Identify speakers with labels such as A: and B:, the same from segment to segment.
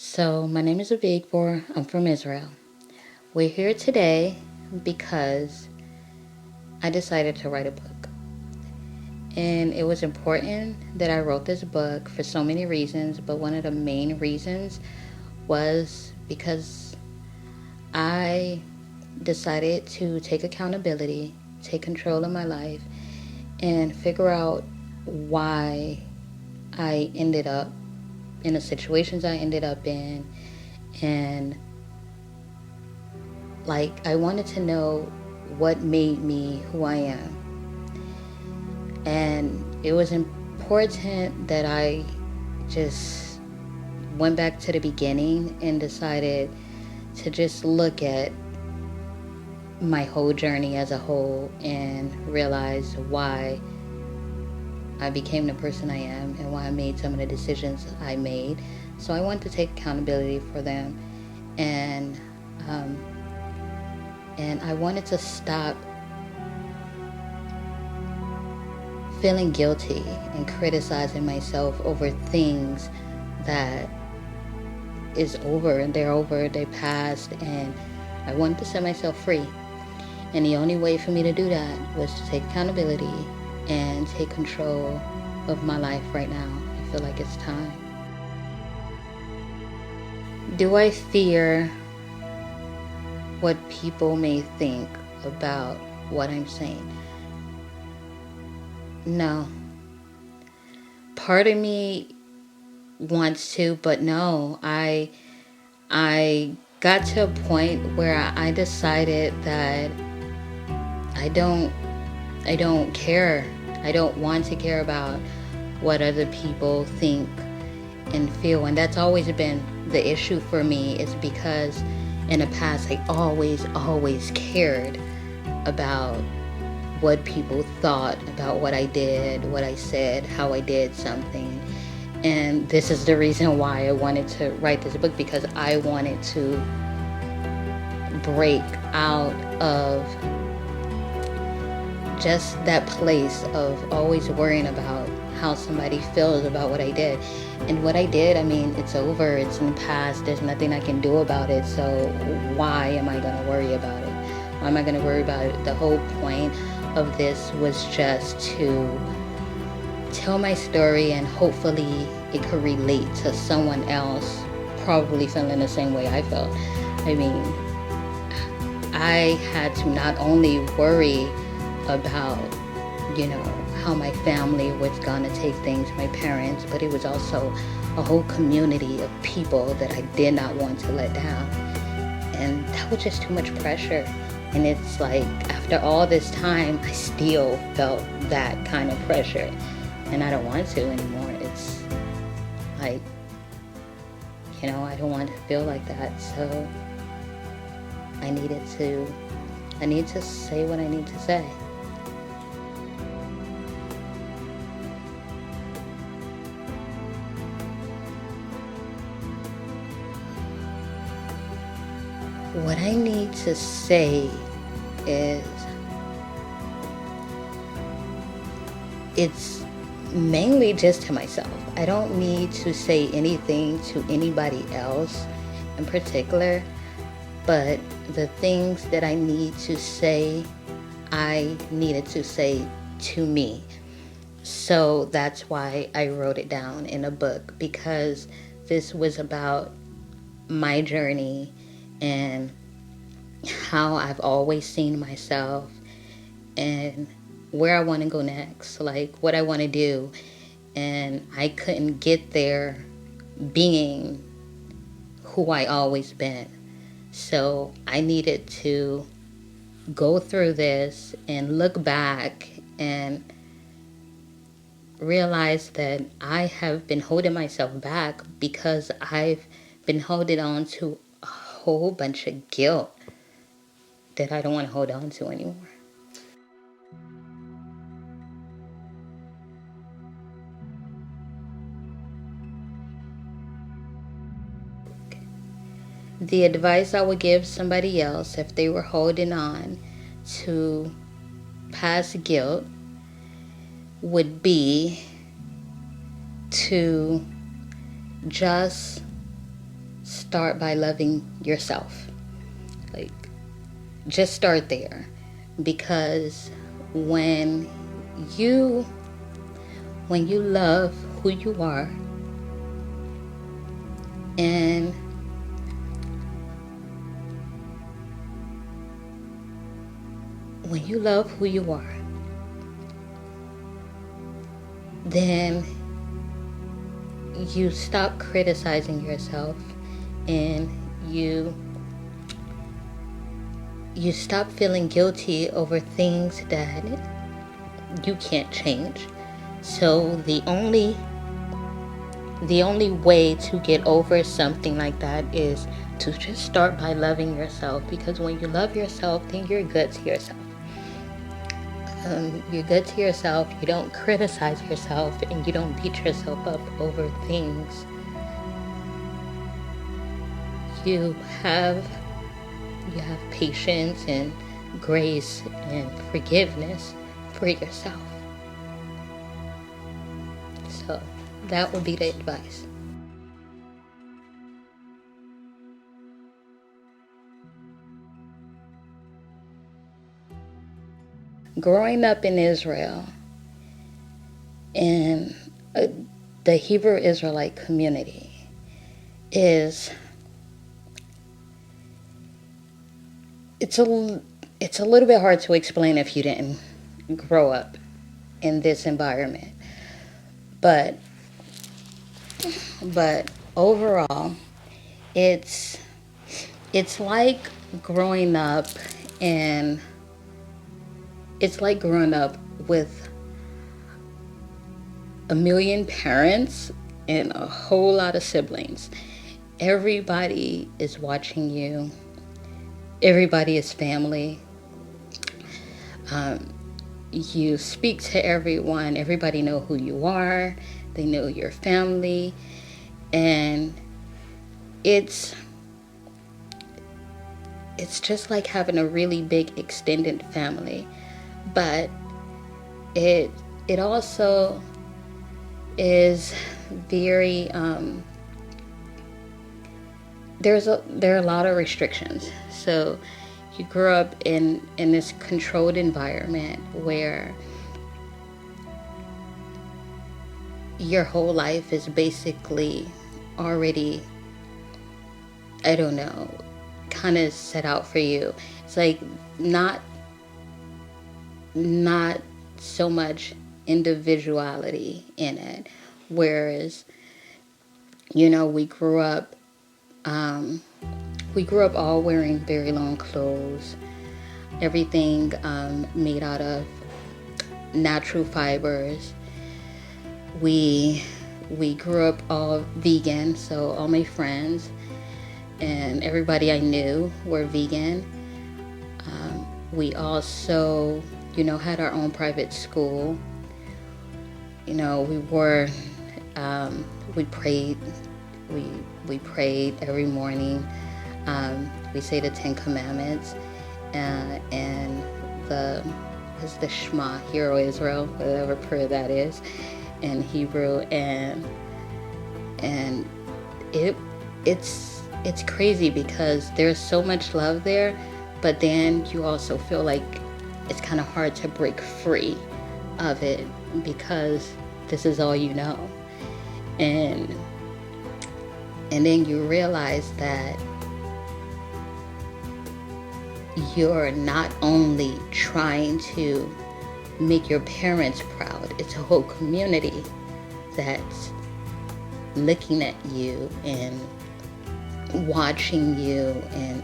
A: So, my name is Avigbor. I'm from Israel. We're here today because I decided to write a book. And it was important that I wrote this book for so many reasons, but one of the main reasons was because I decided to take accountability, take control of my life, and figure out why I ended up in the situations I ended up in. And I wanted to know what made me who I am. And it was important that I just went back to the beginning and decided to just look at my whole journey as a whole and realize why I became the person I am and why I made some of the decisions I made. So I wanted to take accountability for them, and um, and I wanted to stop feeling guilty and criticizing myself over things that is over and they're past, and I wanted to set myself free. And the only way for me to do that was to take accountability and take control of my life right now. I feel like it's time. Do I fear what people may think about what I'm saying? No. Part of me wants to, but no. I got to a point where I decided that I don't I don't care. I don't want to care about what other people think and feel. And that's always been the issue for me, is because in the past I always cared about what people thought about what I did, what I said, how I did something. And this is the reason why I wanted to write this book, because I wanted to break out of just that place of always worrying about how somebody feels about what I did. And what I did, I mean, it's over, it's in the past, there's nothing I can do about it, so why am I going to worry about it? Why am I going to worry about it? The whole point of this was just to tell my story, and hopefully it could relate to someone else probably feeling the same way I felt. I mean, I had to not only worry about, how my family was going to take things, my parents, but it was also a whole community of people that I did not want to let down. And that was just too much pressure. And it's like, after all this time, I still felt that kind of pressure. And I don't want to anymore. It's like, I don't want to feel like that. So I need to say what I need to say. What I need to say is, it's mainly just to myself. I don't need to say anything to anybody else in particular, but the things that I need to say, I needed to say to me. So that's why I wrote it down in a book, because this was about my journey and how I've always seen myself and where I want to go next, like what I want to do. And I couldn't get there being who I always been. So I needed to go through this and look back and realize that I have been holding myself back because I've been holding on to a whole bunch of guilt that I don't want to hold on to anymore. The advice I would give somebody else if they were holding on to past guilt would be to just start by loving yourself. Like, just start there. Because when you love who you are, and when you love who you are, then you stop criticizing yourself, and you stop feeling guilty over things that you can't change. So the only way to get over something like that is to just start by loving yourself. Because when you love yourself, then you're good to yourself. You're good to yourself. You don't criticize yourself, and you don't beat yourself up over things. You have patience and grace and forgiveness for yourself. So that would be the advice. Growing up in Israel, in the Hebrew Israelite community, it's a little bit hard to explain if you didn't grow up in this environment. But overall, it's like growing up in it's like growing up with a million parents and a whole lot of siblings. Everybody is watching you. Everybody is family. You speak to everyone. Everybody know who you are. They know your family. And it's just like having a really big extended family. But it also is very there are a lot of restrictions. So you grew up in this controlled environment where your whole life is basically already, I don't know, kind of set out for you. It's like not so much individuality in it. Whereas, we grew up all wearing very long clothes, everything made out of natural fibers. We grew up all vegan, so all my friends and everybody I knew were vegan. We also, had our own private school. We were, we prayed every morning. We say the 10 Commandments, and the Shema, Hear, O Israel, whatever prayer that is in Hebrew, and it's crazy because there's so much love there, but then you also feel like it's kind of hard to break free of it because this is all you know. And then you realize that you're not only trying to make your parents proud, it's a whole community that's looking at you and watching you and,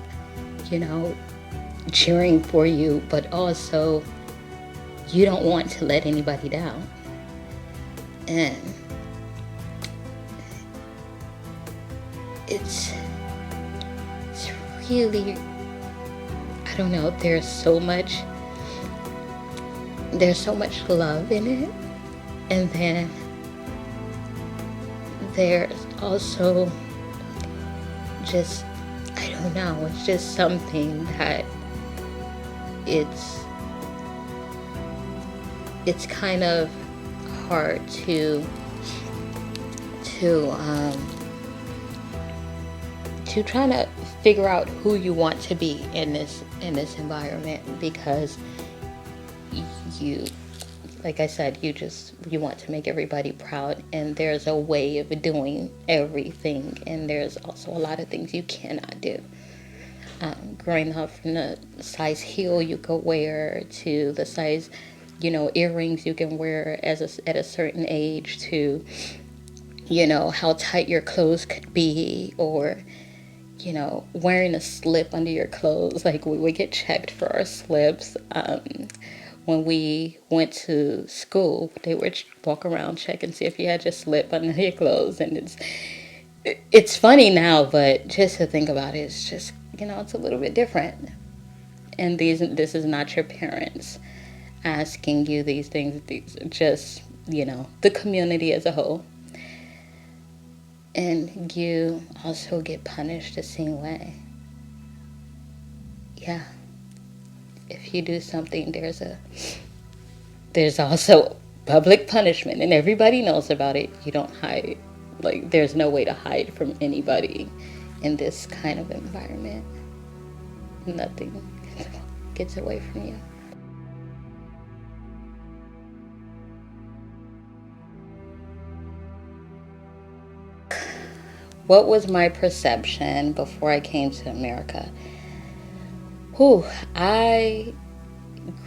A: cheering for you, but also you don't want to let anybody down. And it's really, I don't know, there's so much love in it. And then there's also just, I don't know, it's just something that it's kind of hard to to trying to figure out who you want to be in this environment, because you, like I said, you want to make everybody proud, and there's a way of doing everything, and there's also a lot of things you cannot do. Growing up, from the size heel you could wear to the size, earrings you can wear at a certain age, to, how tight your clothes could be, or, wearing a slip under your clothes. Like, we would get checked for our slips. When we went to school, they would walk around, check and see if you had your slip under your clothes. And it's funny now, but just to think about it, it's just, it's a little bit different. And this is not your parents asking you these things. These are just, the community as a whole. And you also get punished the same way. Yeah. If you do something, there's also public punishment, and everybody knows about it. You don't hide. Like, there's no way to hide from anybody in this kind of environment. Nothing gets away from you. What was my perception before I came to America? I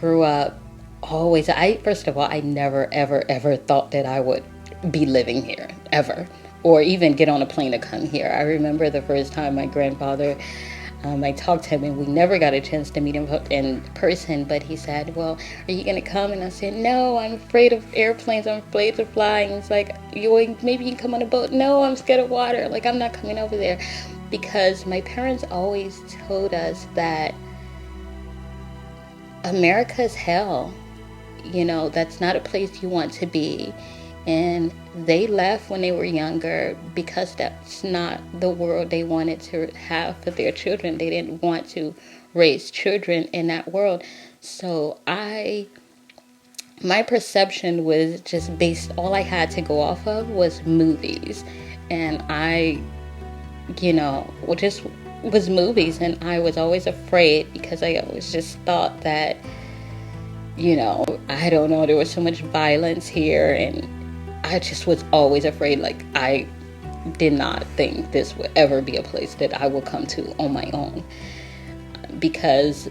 A: grew up always. First of all, I never, ever, ever thought that I would be living here, ever, or even get on a plane to come here. I remember the first time my grandfather, I talked to him, and we never got a chance to meet him in person, but he said, well, are you going to come? And I said, no, I'm afraid of airplanes. I'm afraid of flying. It's like, maybe you can come on a boat. No, I'm scared of water. Like, I'm not coming over there. Because my parents always told us that America's hell. That's not a place you want to be. And they left when they were younger because that's not the world they wanted to have for their children. They didn't want to raise children in that world. So my perception was just based, all I had to go off of was movies. And I, just was movies. And I was always afraid, because I always just thought that, I don't know, there was so much violence here, and I just was always afraid. Like, I did not think this would ever be a place that I would come to on my own. Because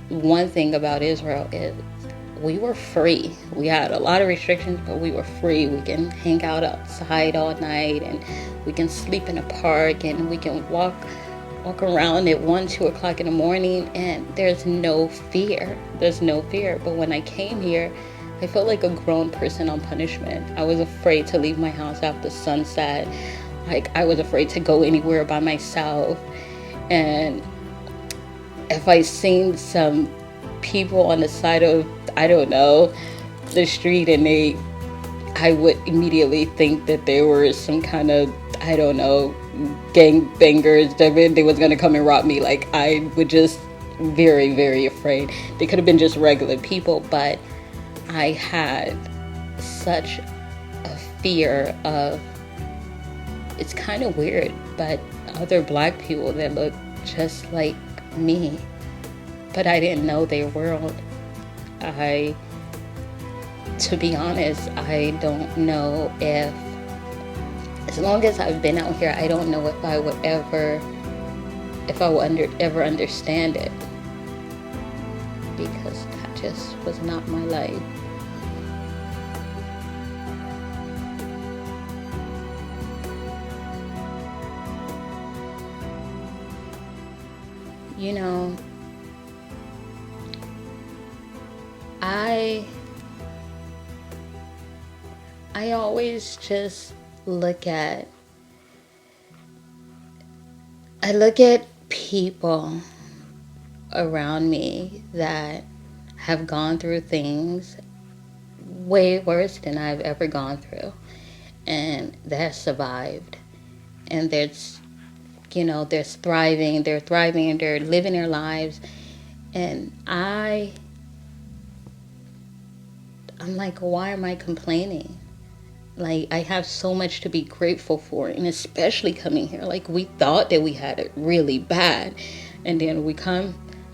A: one thing about Israel is we were free. We had a lot of restrictions, but we were free. We can hang out outside all night, and we can sleep in a park, and we can walk around at 1, 2 o'clock in the morning, and there's no fear. But when I came here, I felt like a grown person on punishment. I was afraid to leave my house after sunset. Like, I was afraid to go anywhere by myself. And if I seen some people on the side of, I don't know, the street, and I would immediately think that they were some kind of, I don't know, gangbangers, they was going to come and rob me. Like, I would just very, very afraid. They could have been just regular people, but I had such a fear of, it's kind of weird, but other black people that look just like me, but I didn't know their world. To be honest, I don't know if, as long as I've been out here, I don't know if I would ever understand it, because that just was not my life. I always just look at people around me that have gone through things way worse than I've ever gone through, and that survived, and they're thriving, they're living their lives, and I'm like, why am I complaining? Like, I have so much to be grateful for, and especially coming here. Like, we thought that we had it really bad, and then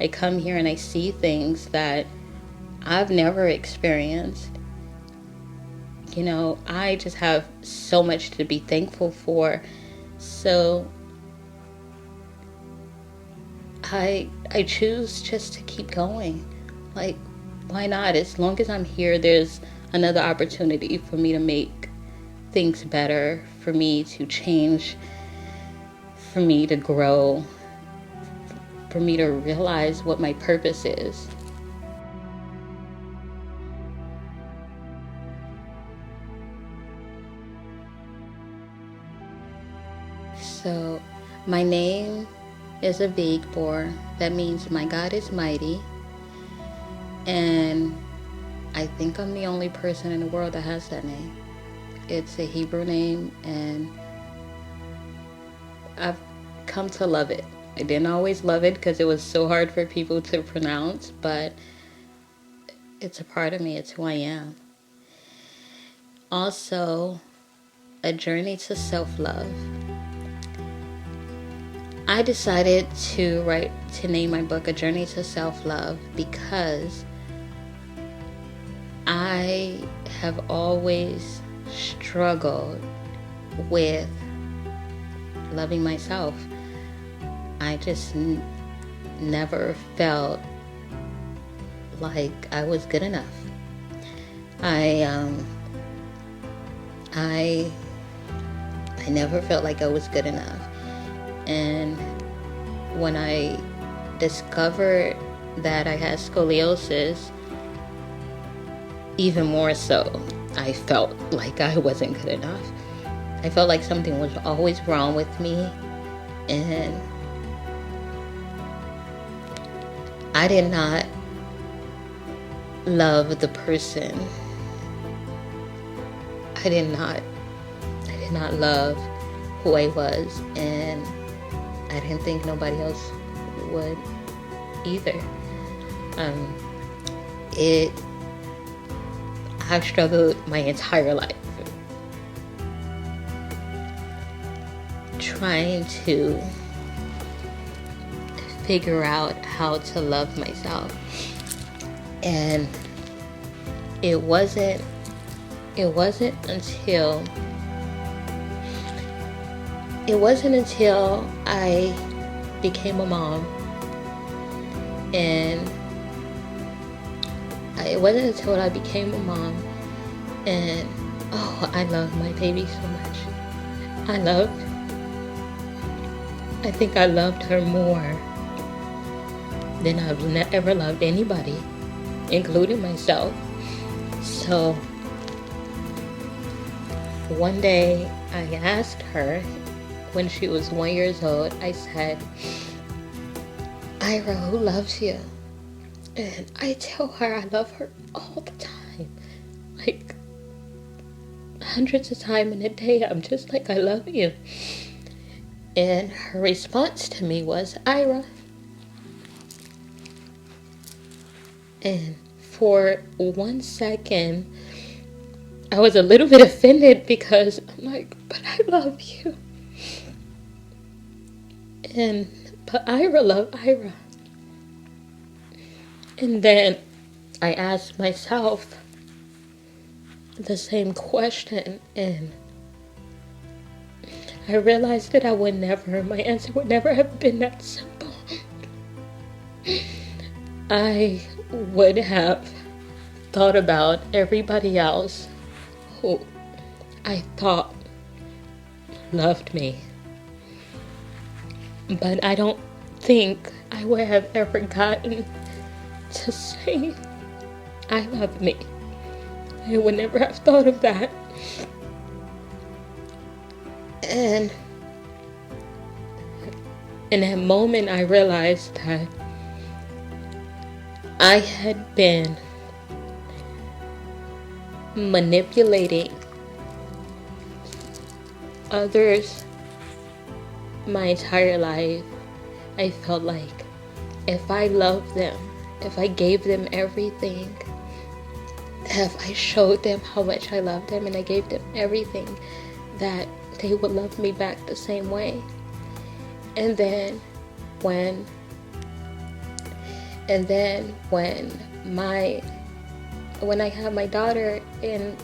A: I come here and I see things that I've never experienced. You know, I just have so much to be thankful for. So I choose just to keep going. Like, why not? As long as I'm here, there's another opportunity for me to make things better, for me to change, for me to grow, for me to realize what my purpose is. So, my name is Avigbor. That means my God is mighty. And I think I'm the only person in the world that has that name. It's a Hebrew name, and I've come to love it. I didn't always love it because it was so hard for people to pronounce, but it's a part of me. It's who I am. Also, A Journey to Self-Love. I decided to name my book A Journey to Self-Love because I have always struggled with loving myself. I just never felt like I was good enough. I never felt like I was good enough. And when I discovered that I had scoliosis, even more so, I felt like I wasn't good enough. I felt like something was always wrong with me, and I did not love the person. I did not love who I was, and I didn't think nobody else would either. I've struggled my entire life trying to figure out how to love myself. And it wasn't until I became a mom, and I I love my baby so much. I think I loved her more than I've ever loved anybody, including myself. So one day I asked her, when she was 1 year old, I said, "Ira, who loves you?" And I tell her I love her all the time. Like, hundreds of times in a day, I'm just like, "I love you." And her response to me was, "Ira." And for 1 second, I was a little bit offended because I'm like, "But I love you." But Ira loved Ira. And then I asked myself the same question, and I realized that my answer would never have been that simple. I would have thought about everybody else who I thought loved me. But I don't think I would have ever gotten to say, "I love me." I would never have thought of that. And in that moment, I realized that I had been manipulating others my entire life. I felt like if I loved them, if I gave them everything, if I showed them how much I loved them and I gave them everything, that they would love me back the same way. And then when I had my daughter, and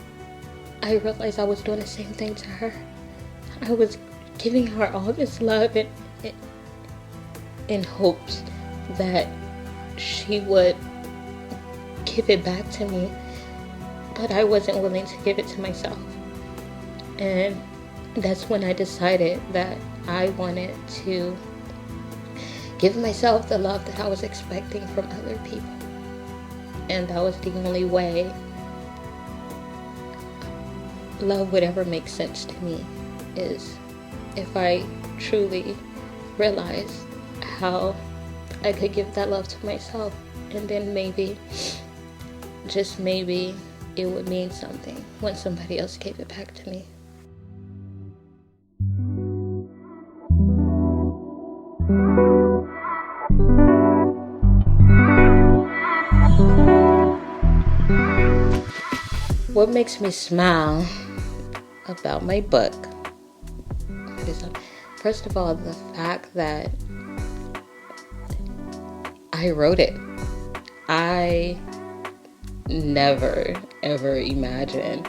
A: I realized I was doing the same thing to her. I was giving her all this love in hopes that she would give it back to me, but I wasn't willing to give it to myself. And that's when I decided that I wanted to give myself the love that I was expecting from other people. And that was the only way love would ever make sense to me, is if I truly realized how I could give that love to myself. And then maybe, just maybe, it would mean something when somebody else gave it back to me. What makes me smile about my book is, first of all, the fact that I wrote it. I never, ever imagined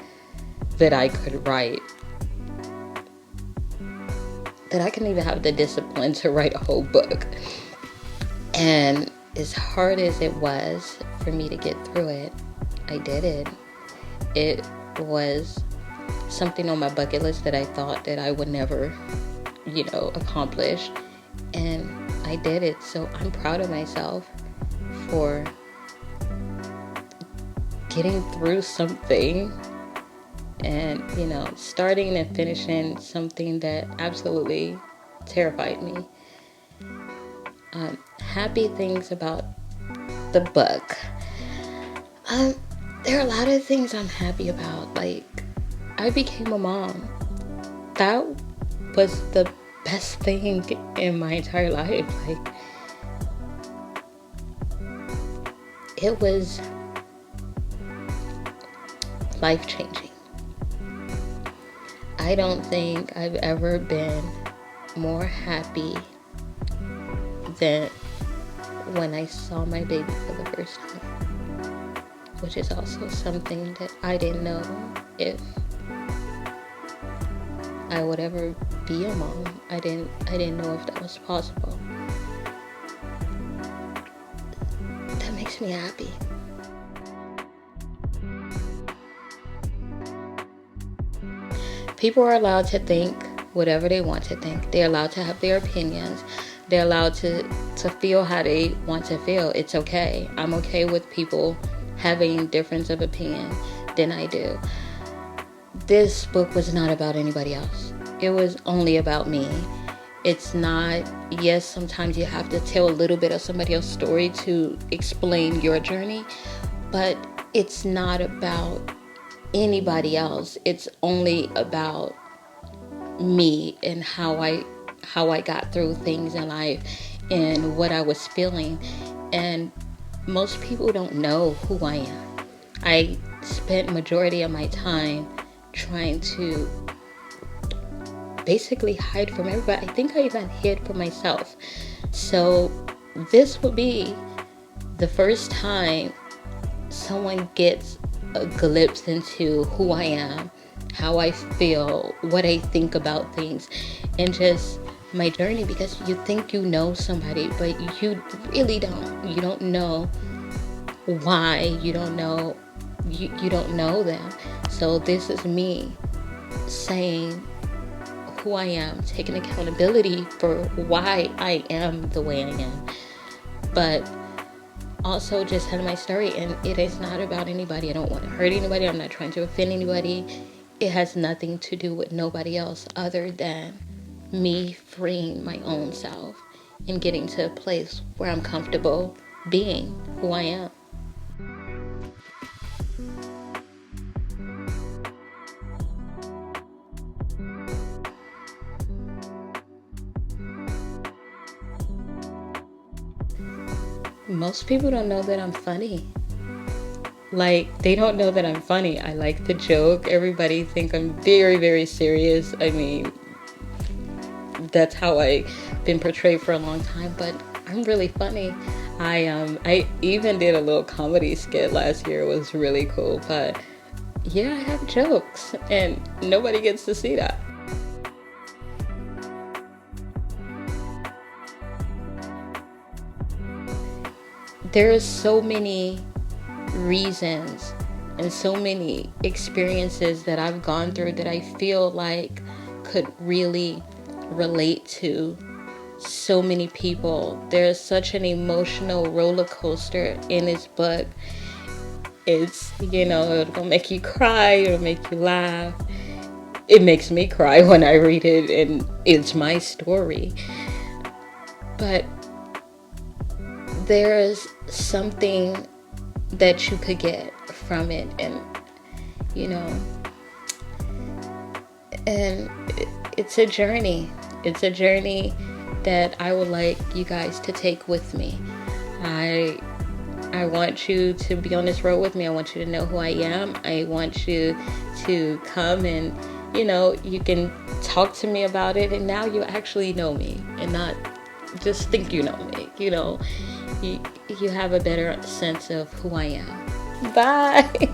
A: that I could write, that I can even have the discipline to write a whole book. And as hard as it was for me to get through it, I did it. It was something on my bucket list that I thought that I would never, accomplish. And I did it. So I'm proud of myself for getting through something and, starting and finishing something that absolutely terrified me. Happy things about the book. There are a lot of things I'm happy about. Like, I became a mom. That was the best thing in my entire life. Like, it was life-changing. I don't think I've ever been more happy than when I saw my baby for the first time, which is also something that I didn't know if I would ever be a mom. I didn't know if that was possible. That makes me happy. People are allowed to think whatever they want to think. They're allowed to have their opinions. They're allowed to feel how they want to feel. It's okay. I'm okay with people having difference of opinion than I do. This book was not about anybody else. It was only about me. It's not, yes, sometimes you have to tell a little bit of somebody else's story to explain your journey, but it's not about anybody else. It's only about me and how I got through things in life and what I was feeling. And most people don't know who I am. I spent majority of my time trying to basically hide from everybody. I think I even hid from myself. So this would be the first time someone gets a glimpse into who I am, how I feel, what I think about things, and just my journey, because you think you know somebody, but you really don't. You don't know why. You don't know. You don't know them. So this is me saying who I am, taking accountability for why I am the way I am, but also just telling my story. And it is not about anybody. I don't want to hurt anybody. I'm not trying to offend anybody. It has nothing to do with nobody else other than me freeing my own self and getting to a place where I'm comfortable being who I am. Most people don't know that I'm funny. Like, they don't know that I'm funny. I like to joke. Everybody think I'm very, very serious. I mean, that's how I've been portrayed for a long time, but I'm really funny. I even did a little comedy skit last year. It was really cool, but yeah, I have jokes and nobody gets to see that. There are so many reasons and so many experiences that I've gone through that I feel like could really relate to so many people. There's such an emotional roller coaster in this book. It's, it'll make you cry, it'll make you laugh. It makes me cry when I read it, and it's my story. But there's something that you could get from it, and and it's a journey. It's a journey that I would like you guys to take with me. I want you to be on this road with me. I want you to know who I am. I want you to come and, you can talk to me about it, and now you actually know me and not just think you know me. You have a better sense of who I am. Bye.